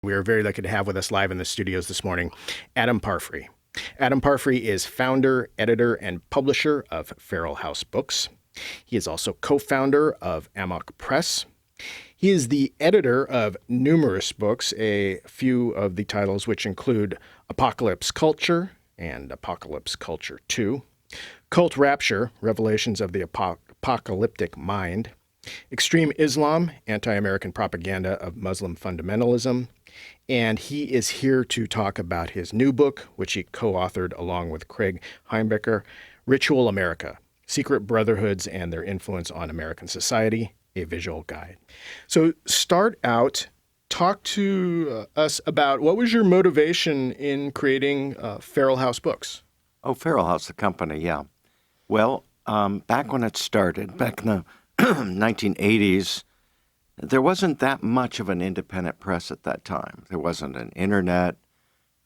We are very lucky to have with us live in the studios this morning Adam Parfrey. Adam Parfrey is founder, editor, and publisher of Feral House Books. He is also co-founder of Amok Press. He is the editor of numerous books, a few of the titles which include Apocalypse Culture and Apocalypse Culture 2, Cult Rapture, Revelations of the Apocalyptic Mind, Extreme Islam, Anti-American Propaganda of Muslim Fundamentalism, and he is here to talk about his new book, which he co-authored along with Craig Heimbecker, Ritual America, Secret Brotherhoods and Their Influence on American Society, a Visual Guide. So start out, talk to us about what was your motivation in creating Feral House Books? Oh, Feral House, the company, yeah. Well, back when it started, back in the 1980s, there wasn't that much of an independent press at that time. There wasn't an internet.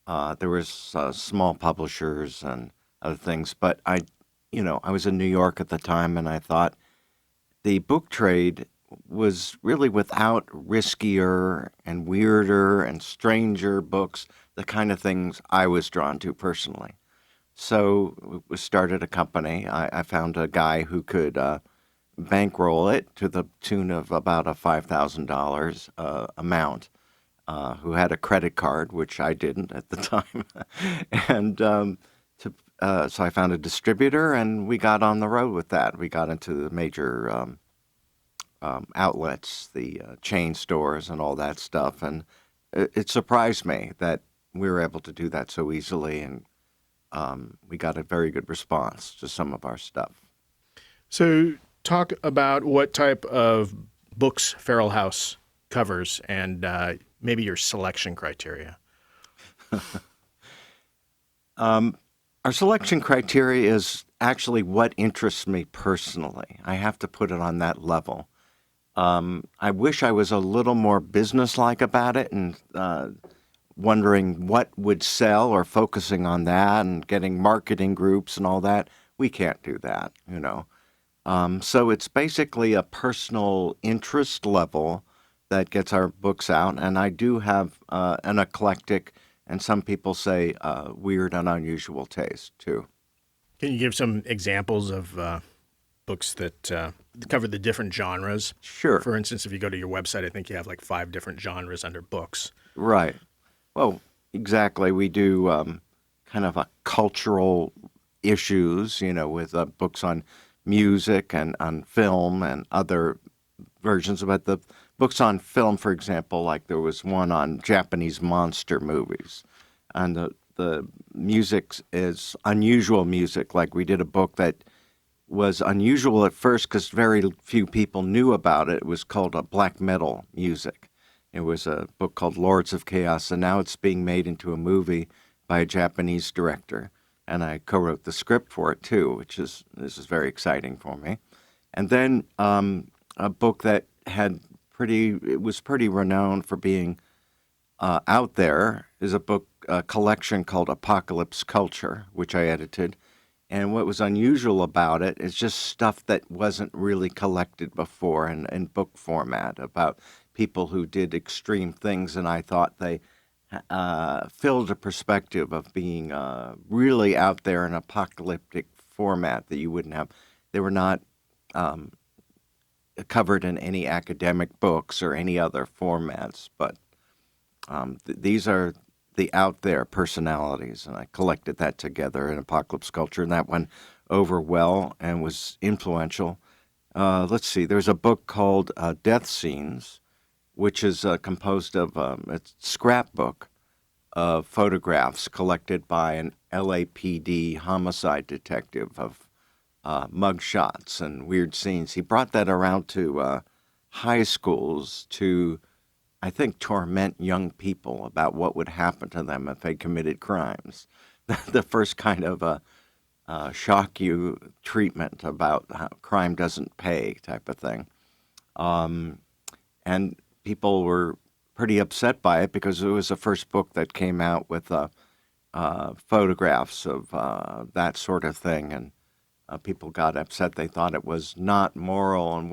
There was small publishers and other things. But I was in New York at the time, and I thought the book trade was really without riskier and weirder and stranger books, the kind of things I was drawn to personally. So we started a company. I found a guy who could bankroll it to the tune of about a $5,000 amount, who had a credit card, which I didn't at the time. And so I found a distributor, and we got on the road with that. We got into the major outlets, the chain stores and all that stuff. And it surprised me that we were able to do that so easily, and we got a very good response to some of our stuff. So talk about what type of books Feral House covers and maybe your selection criteria. Our selection criteria is actually what interests me personally. I have to put it on that level. I wish I was a little more businesslike about it and wondering what would sell or focusing on that and getting marketing groups and all that. We can't do that, So it's basically a personal interest level that gets our books out. And I do have an eclectic, and some people say weird and unusual taste, too. Can you give some examples of books that cover the different genres? Sure. For instance, if you go to your website, I think you have like 5 different genres under books. Right. Well, exactly. We do kind of a cultural issues, with books on music and on film and other versions of it. The books on film, for example, like there was one on Japanese monster movies. And the music is unusual music. Like we did a book that was unusual at first because very few people knew about it. It was called black metal music. It was a book called Lords of Chaos, and now it's being made into a movie by a Japanese director. And I co-wrote the script for it too, this is very exciting for me. And then a book that was pretty renowned for being out there is a collection called Apocalypse Culture, which I edited. And what was unusual about it is just stuff that wasn't really collected before in book format about people who did extreme things, and I thought they filled a perspective of being really out there in apocalyptic format that you wouldn't have. They were not covered in any academic books or any other formats, but these are the out there personalities, and I collected that together in Apocalypse Culture, and that went over well and was influential. Let's see, there's a book called Death Scenes, which is composed of a scrapbook of photographs collected by an LAPD homicide detective of mugshots and weird scenes. He brought that around to high schools to, I think, torment young people about what would happen to them if they committed crimes. The first kind of shock you treatment about how crime doesn't pay type of thing. And people were pretty upset by it because it was the first book that came out with photographs of that sort of thing, and people got upset. They thought it was not moral, and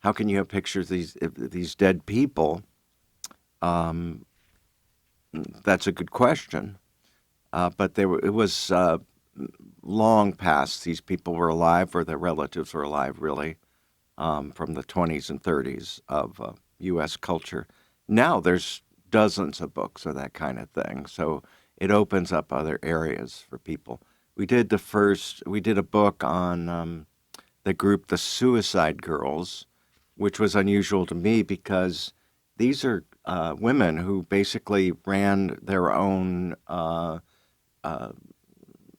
how can you have pictures of these dead people Um, that's a good question. But it was long past these people were alive or their relatives were alive, really, from the 20s and 30s of U.S. culture. Now there's dozens of books of that kind of thing, so it opens up other areas for people. We did a book on the group The Suicide Girls, which was unusual to me because these are women who basically ran their own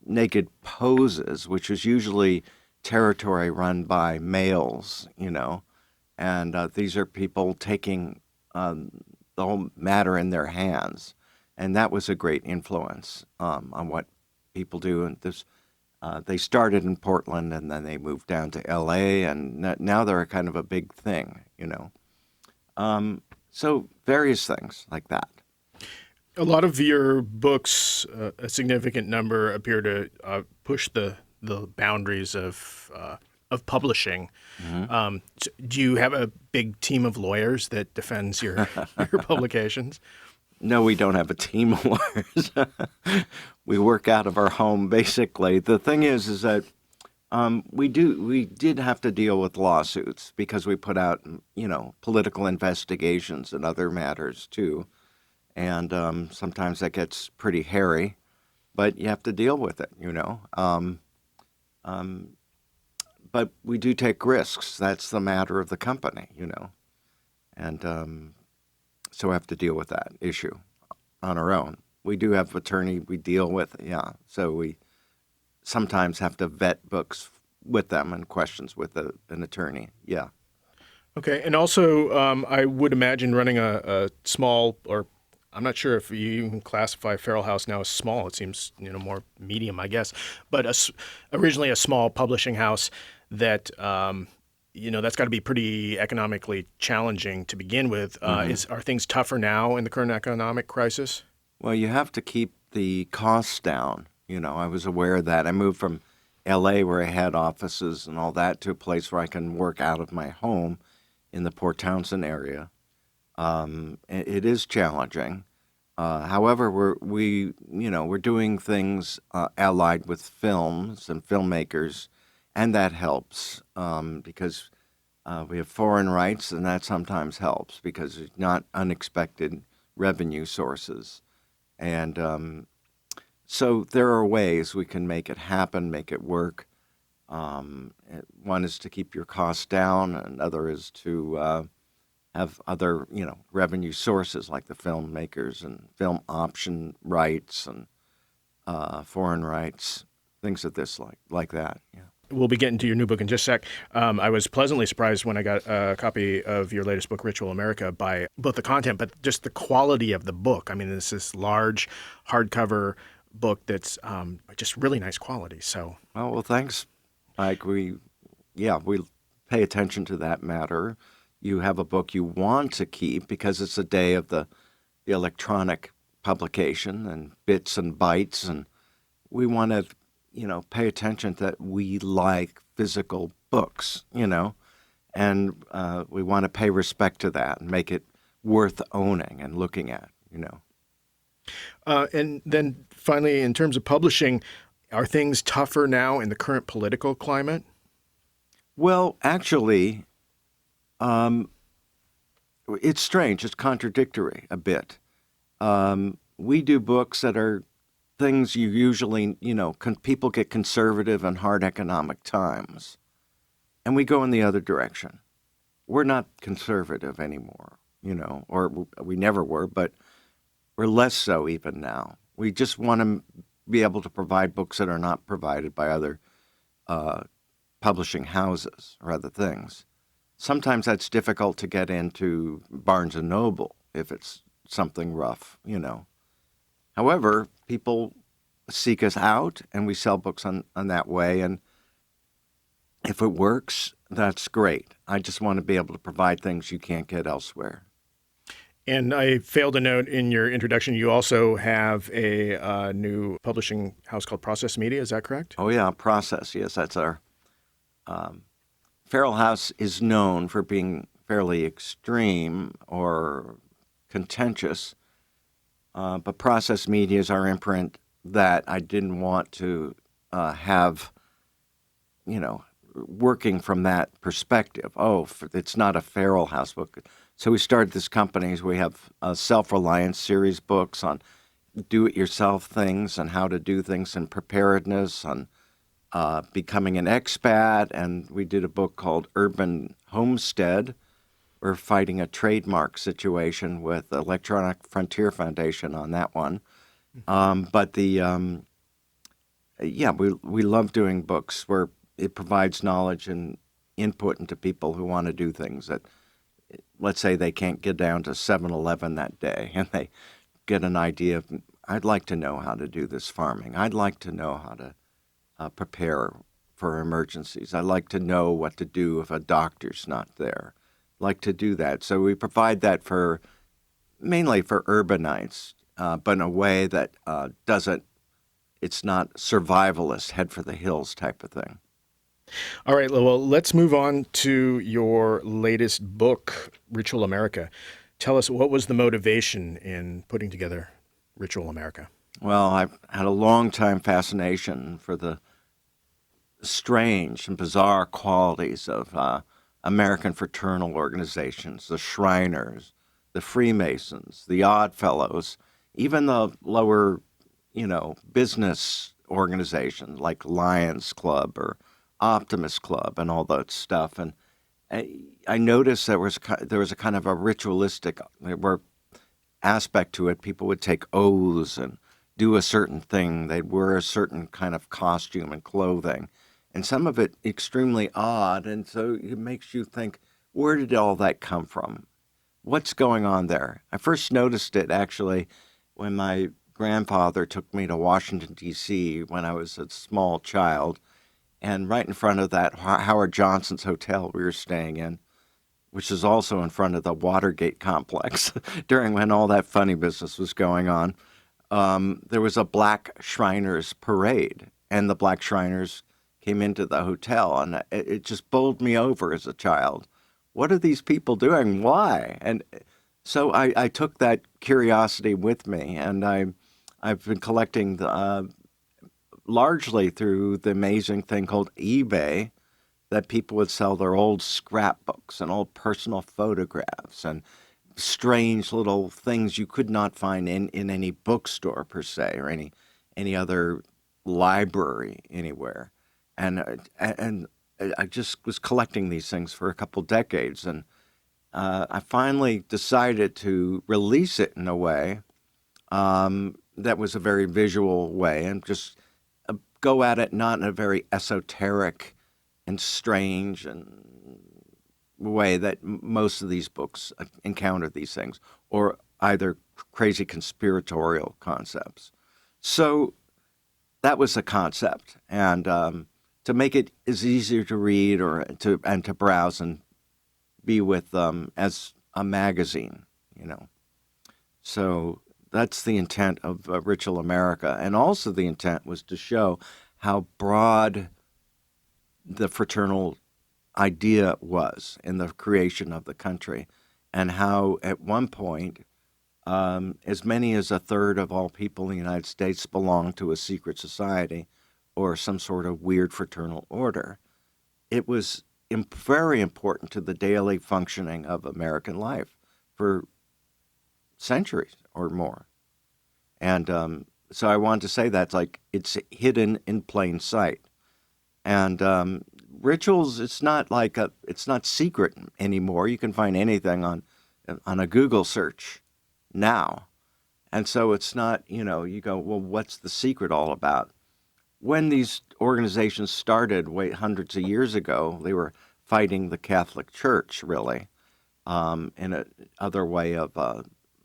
naked poses, which was usually territory run by males, and these are people taking the whole matter in their hands, and that was a great influence on what people do. And they started in Portland, and then they moved down to L.A., and now they're kind of a big thing. So various things like that. A lot of your books, a significant number, appear to push the boundaries of publishing. Do you have a big team of lawyers that defends your publications? No, we don't have a team of lawyers. We work out of our home, basically. The thing is that we did have to deal with lawsuits because we put out, political investigations and other matters too. And sometimes that gets pretty hairy, but you have to deal with it, But we do take risks. That's the matter of the company, And so we have to deal with that issue on our own. We do have attorney we deal with, yeah. So we sometimes have to vet books with them and questions with an attorney, yeah. Okay, and also I would imagine running a small, or I'm not sure if you even classify Feral House now as small. It seems more medium, I guess. But originally a small publishing house that that's got to be pretty economically challenging to begin with. Are things tougher now in the current economic crisis? Well, you have to keep the costs down. I was aware of that. I moved from L.A., where I had offices and all that, to a place where I can work out of my home in the Port Townsend area. It is challenging. However, we're doing things allied with films and filmmakers, and that helps because we have foreign rights, and that sometimes helps because it's not unexpected revenue sources. And so there are ways we can make it happen, make it work. One is to keep your costs down, and another is to have other, revenue sources like the filmmakers and film option rights and foreign rights, things of this like that. Yeah. We'll be getting to your new book in just a sec. I was pleasantly surprised when I got a copy of your latest book, Ritual America, by both the content, but just the quality of the book. I mean, it's this large hardcover book that's just really nice quality. So, well, thanks, Mike. We pay attention to that matter. You have a book you want to keep because it's the day of the electronic publication and bits and bytes, and we want to, pay attention that we like physical books, and we want to pay respect to that and make it worth owning and looking at, And then finally, in terms of publishing, are things tougher now in the current political climate? Well, actually, it's strange. It's contradictory a bit. We do books that are things you usually, people get conservative in hard economic times, and we go in the other direction. We're not conservative anymore, or we never were, but we're less so even now. We just want to be able to provide books that are not provided by other publishing houses or other things. Sometimes that's difficult to get into Barnes & Noble if it's something rough, However, people seek us out, and we sell books on that way, and if it works, that's great. I just want to be able to provide things you can't get elsewhere. And I failed to note in your introduction, you also have a new publishing house called Process Media. Is that correct? Oh, yeah, Process. Yes, that's our... Feral House is known for being fairly extreme or contentious. But process media is our imprint that I didn't want to have, working from that perspective. Oh, it's not a Feral House book. So we started this company. We have a self-reliance series books on do-it-yourself things and how to do things in preparedness, on becoming an expat. And we did a book called Urban Homestead. We're fighting a trademark situation with Electronic Frontier Foundation on that one. We love doing books where it provides knowledge and input into people who want to do things that, let's say they can't get down to 7-Eleven that day, and they get an idea of, I'd like to know how to do this farming. I'd like to know how to prepare for emergencies. I'd like to know what to do if a doctor's not there. Like to do that. So we provide that mainly for urbanites, but in a way that it's not survivalist, head for the hills type of thing. All right, well, let's move on to your latest book, Ritual America. Tell us, what was the motivation in putting together Ritual America? Well, I've had a long time fascination for the strange and bizarre qualities of American fraternal organizations, the Shriners, the Freemasons, the Odd Fellows, even the lower, business organizations like Lions Club or Optimist Club and all that stuff. And I noticed there was a kind of a ritualistic aspect to it. People would take oaths and do a certain thing. They'd wear a certain kind of costume and clothing. And some of it extremely odd. And so it makes you think, where did all that come from? What's going on there? I first noticed it actually when my grandfather took me to Washington, D.C. when I was a small child. And right in front of that Howard Johnson's hotel we were staying in, which is also in front of the Watergate complex during when all that funny business was going on, there was a Black Shriners parade. And the Black Shriners came into the hotel, and it just bowled me over as a child. What are these people doing? Why? And so I took that curiosity with me, and I've been collecting largely through the amazing thing called eBay, that people would sell their old scrapbooks and old personal photographs and strange little things you could not find in any bookstore per se or any other library anywhere. And I just was collecting these things for a couple decades, and I finally decided to release it in a way that was a very visual way, and just go at it not in a very esoteric and strange and way that most of these books encounter these things, or either crazy conspiratorial concepts. So that was the concept, and to make it as easier to read and to browse and be with as a magazine, So that's the intent of Ritual America, and also the intent was to show how broad the fraternal idea was in the creation of the country, and how at one point as many as a third of all people in the United States belonged to a secret society or some sort of weird fraternal order. It was very important to the daily functioning of American life for centuries or more. And so I wanted to say that it's hidden in plain sight. And rituals, it's not secret anymore. You can find anything on a Google search now. And so it's not, you go, well, what's the secret all about? When these organizations started hundreds of years ago, they were fighting the Catholic Church, really, in a other way of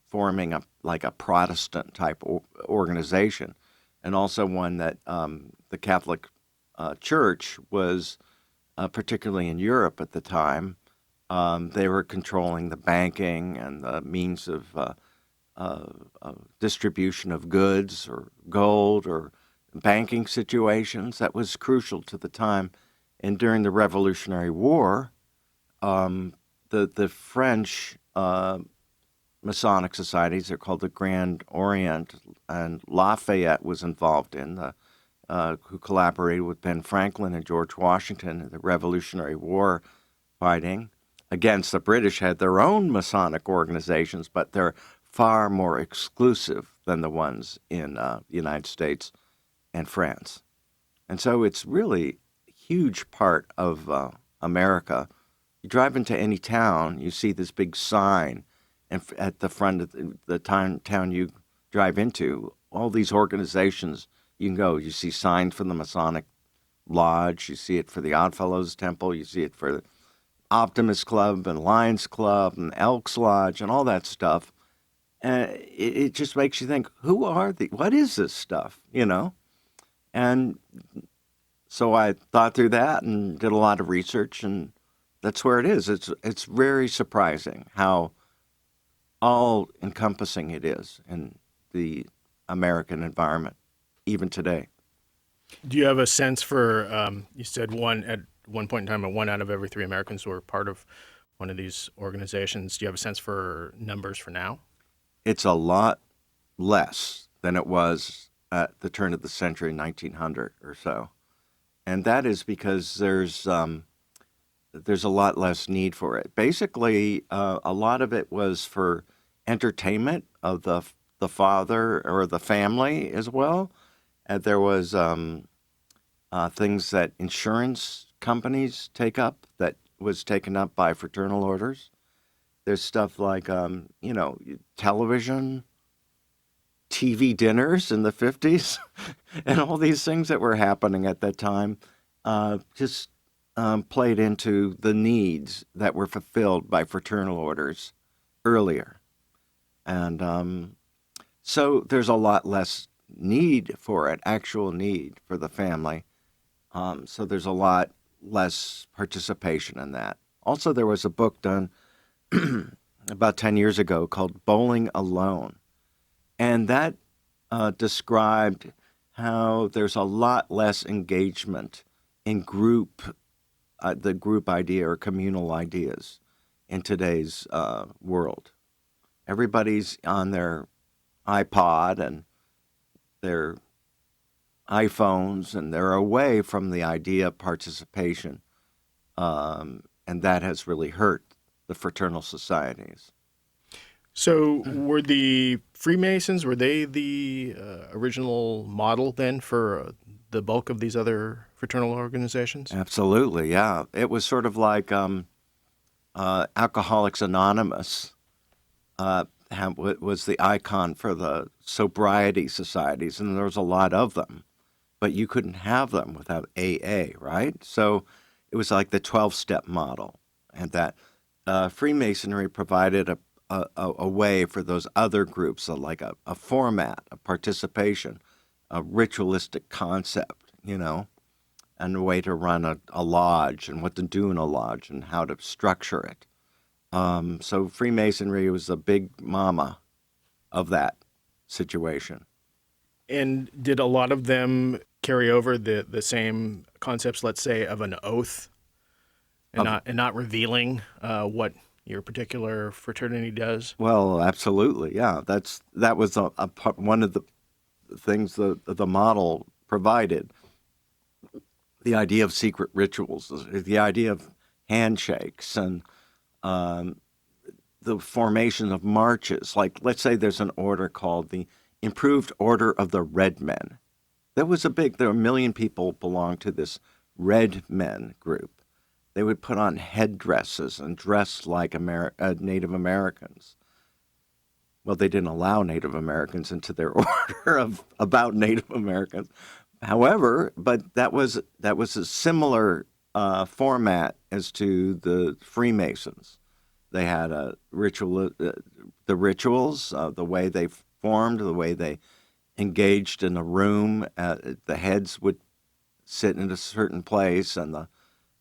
forming a Protestant type organization, and also one that the Catholic Church was, particularly in Europe at the time, they were controlling the banking and the means of distribution of goods or gold or banking situations. That was crucial to the time. And during the Revolutionary War, the French Masonic societies. They're called the Grand Orient, and Lafayette was involved in who collaborated with Ben Franklin and George Washington in the Revolutionary War fighting against the British. Had their own Masonic organizations, but they're far more exclusive than the ones in the United States and France. And so it's really a huge part of America. You drive into any town, you see this big sign, and at the front of the town you drive into, all these organizations you can go. You see signs for the Masonic Lodge, you see it for the Oddfellows Temple, you see it for the Optimist Club and Lions Club and Elks Lodge and all that stuff. And it just makes you think, who are what is this stuff, you know? And so I thought through that and did a lot of research, and that's where it is. It's very surprising how all-encompassing it is in the American environment, even today. Do you have a sense for, you said at one point in time, 1 out of every 3 Americans were part of one of these organizations. Do you have a sense for numbers for now? It's a lot less than it was at the turn of the century, 1900 or so. And that is because there's a lot less need for it. Basically, a lot of it was for entertainment of the father or the family as well. And there was things that insurance companies take up that was taken up by fraternal orders. There's stuff like, television, TV dinners in the 50s, and all these things that were happening at that time just played into the needs that were fulfilled by fraternal orders earlier. And so there's a lot less need for it, actual need for the family. So there's a lot less participation in that. Also, there was a book done about 10 years ago called Bowling Alone. And that described how there's a lot less engagement in the group idea or communal ideas in today's world. Everybody's on their iPod and their iPhones, and they're away from the idea of participation. And that has really hurt the fraternal societies. So were the Freemasons, were they the original model then for the bulk of these other fraternal organizations? Absolutely, yeah. It was sort of like Alcoholics Anonymous was the icon for the sobriety societies, and there was a lot of them, but you couldn't have them without AA, right? So it was like the 12-step model, and that Freemasonry provided a way for those other groups, like a format, a participation, a ritualistic concept, and a way to run a lodge and what to do in a lodge and how to structure it. So Freemasonry was the big mama of that situation. And did a lot of them carry over the same concepts, let's say, of an oath and not revealing what your particular fraternity does? Well, absolutely, yeah. That was one of the things the model provided. The idea of secret rituals, the idea of handshakes, and the formation of marches. Like, let's say there's an order called the Improved Order of the Red Men. There were 1 million people belonged to this Red Men group. They would put on headdresses and dress like Native Americans. Well, they didn't allow Native Americans into their order about Native Americans. However, but that was a similar format as to the Freemasons. They had the rituals, the way they formed, the way they engaged in a room. The heads would sit in a certain place, and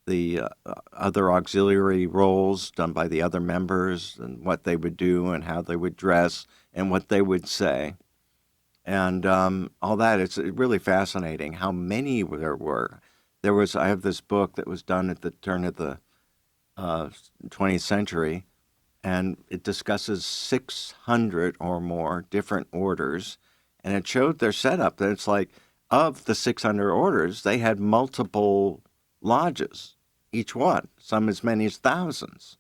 the other auxiliary roles done by the other members, and what they would do and how they would dress and what they would say. And all that, it's really fascinating how many there were. I have this book that was done at the turn of the 20th century and it discusses 600 or more different orders. And it showed their setup that it's like, of the 600 orders, they had multiple lodges, each one, some as many as thousands.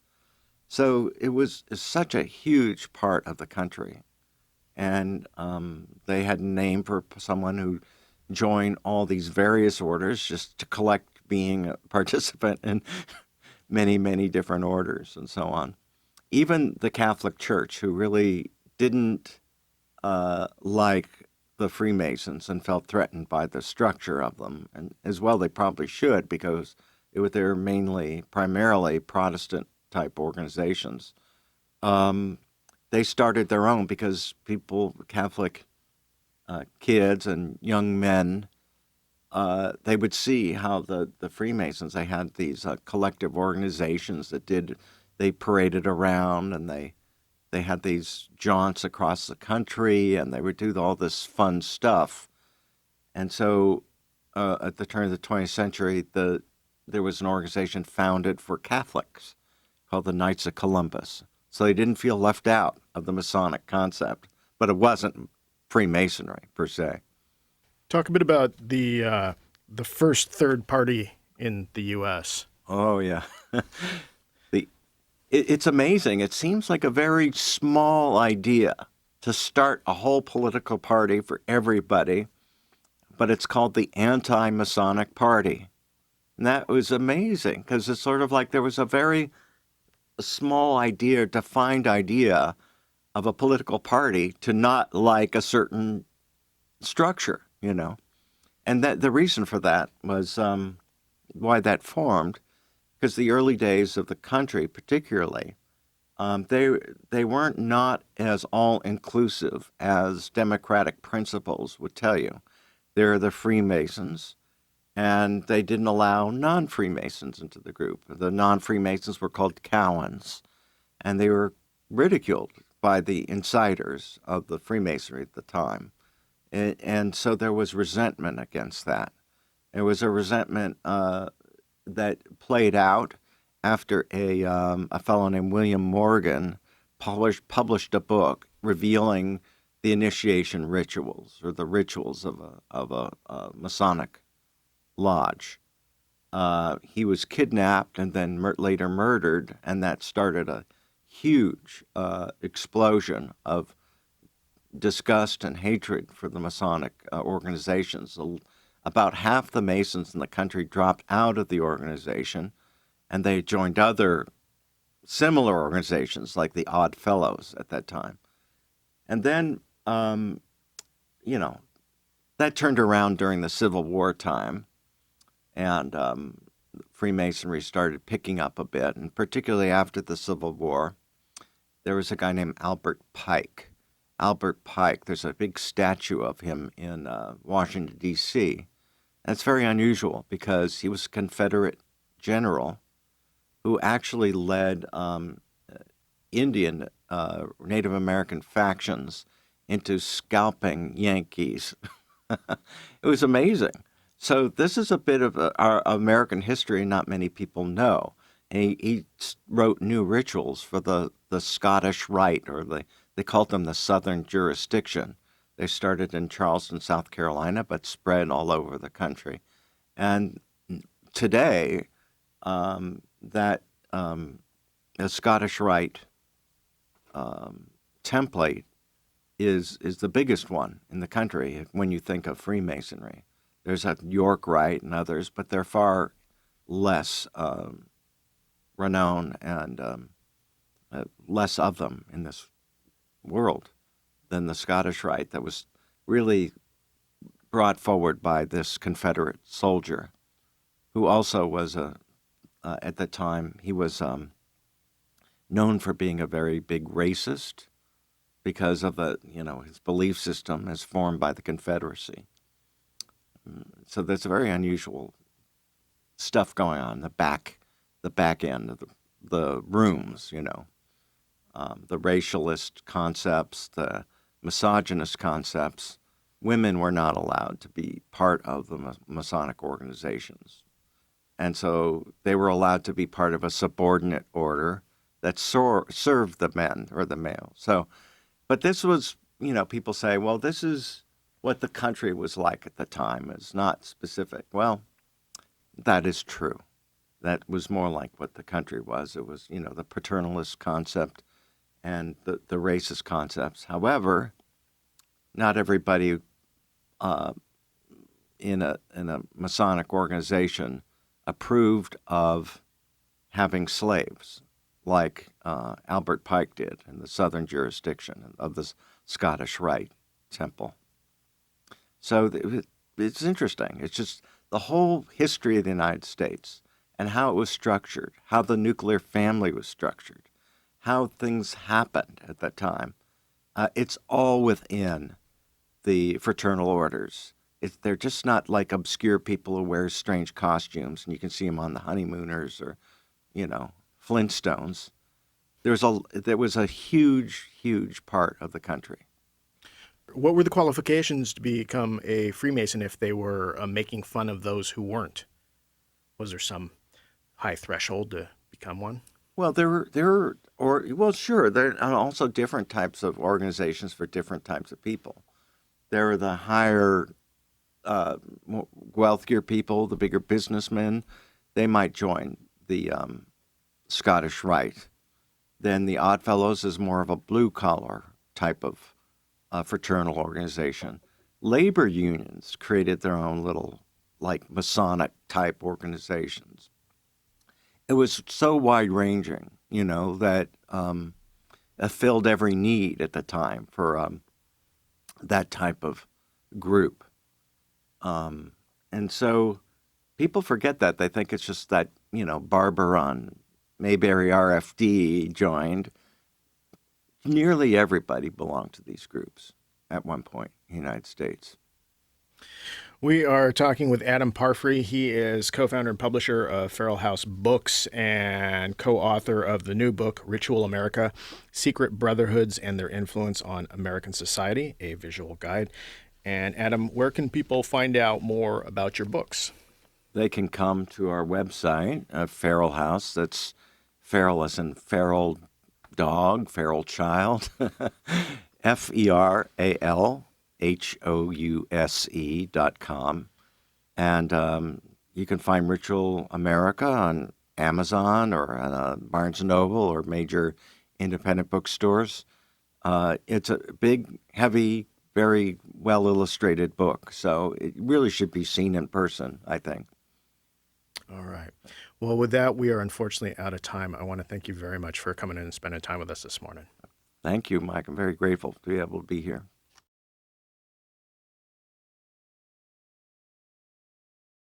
So it's such a huge part of the country. And they had a name for someone who joined all these various orders just to collect being a participant in many, many different orders and so on. Even the Catholic Church, who really didn't like the Freemasons and felt threatened by the structure of them, and as well they probably should, because they're primarily Protestant type organizations. They started their own because Catholic kids and young men, they would see how the Freemasons, they had these collective organizations they paraded around, and they had these jaunts across the country, and they would do all this fun stuff. And so at the turn of the 20th century, there was an organization founded for Catholics called the Knights of Columbus. So they didn't feel left out of the Masonic concept, but it wasn't Freemasonry per se. Talk a bit about the first third party in the U.S. Oh, yeah. It's amazing. It seems like a very small idea to start a whole political party for everybody, but it's called the Anti-Masonic Party. And that was amazing because it's sort of like there was a very small idea, defined idea of a political party to not like a certain structure, And that the reason for that was why that formed, because the early days of the country, particularly, they weren't not as all-inclusive as democratic principles would tell you. They're the Freemasons, and they didn't allow non-Freemasons into the group. The non-Freemasons were called Cowans, and they were ridiculed by the insiders of the Freemasonry at the time. And so there was resentment against that. There was a resentment that played out after a fellow named William Morgan published a book revealing the initiation rituals, or the rituals of a Masonic lodge. He was kidnapped and then later murdered, and that started a huge explosion of disgust and hatred for the Masonic organizations. About half the Masons in the country dropped out of the organization, and they joined other similar organizations like the Odd Fellows at that time. And then, that turned around during the Civil War time, and Freemasonry started picking up a bit, and particularly after the Civil War, there was a guy named Albert Pike. Albert Pike, there's a big statue of him in Washington, D.C. That's very unusual because he was a Confederate general who actually led Indian, Native American factions into scalping Yankees. It was amazing. So this is a bit of our American history not many people know. And he wrote new rituals for the Scottish Rite, or they called them the Southern Jurisdiction. They started in Charleston, South Carolina, but spread all over the country. And today, the Scottish Rite template is the biggest one in the country when you think of Freemasonry. There's a York Rite and others, but they're far less renowned and less of them in this world than the Scottish Rite that was really brought forward by this Confederate soldier who also was at the time, he was known for being a very big racist because of his belief system as formed by the Confederacy. So there's a very unusual stuff going on, the back end of the rooms, the racialist concepts, the misogynist concepts. Women were not allowed to be part of the Masonic organizations. And so they were allowed to be part of a subordinate order that served the men or the male. So, but this was, people say, well, this is what the country was like at the time. It's not specific. Well, that is true. That was more like what the country was. It was, the paternalist concept and the racist concepts. However, not everybody in a Masonic organization approved of having slaves, like Albert Pike did in the southern jurisdiction of the Scottish Rite Temple. So it's interesting. It's just the whole history of the United States and how it was structured, how the nuclear family was structured, how things happened at that time. It's all within the fraternal orders. They're just not like obscure people who wear strange costumes, and you can see them on the Honeymooners or, Flintstones. There was a huge, huge part of the country. What were the qualifications to become a Freemason if they were making fun of those who weren't? Was there some high threshold to become one? Well, sure. There are also different types of organizations for different types of people. There are the higher, wealthier people, the bigger businessmen. They might join the Scottish Rite. Then the Oddfellows is more of a blue-collar type of fraternal organization. Labor unions created their own little, like, Masonic-type organizations. It was so wide-ranging, that it filled every need at the time for that type of group. And so people forget that. They think it's just that, Barber on Mayberry RFD joined. Nearly everybody belonged to these groups at one point in the United States. We are talking with Adam Parfrey. He is co-founder and publisher of Feral House Books and co-author of the new book, Ritual America, Secret Brotherhoods and Their Influence on American Society, a visual guide. And Adam, where can people find out more about your books? They can come to our website, Feral House. That's feral as in feral dog, feral child, FERALHOUSE.com. And you can find Ritual America on Amazon or Barnes & Noble or major independent bookstores. It's a big, heavy, very well-illustrated book, so it really should be seen in person, I think. All right. Well, with that, we are unfortunately out of time. I want to thank you very much for coming in and spending time with us this morning. Thank you, Mike. I'm very grateful to be able to be here.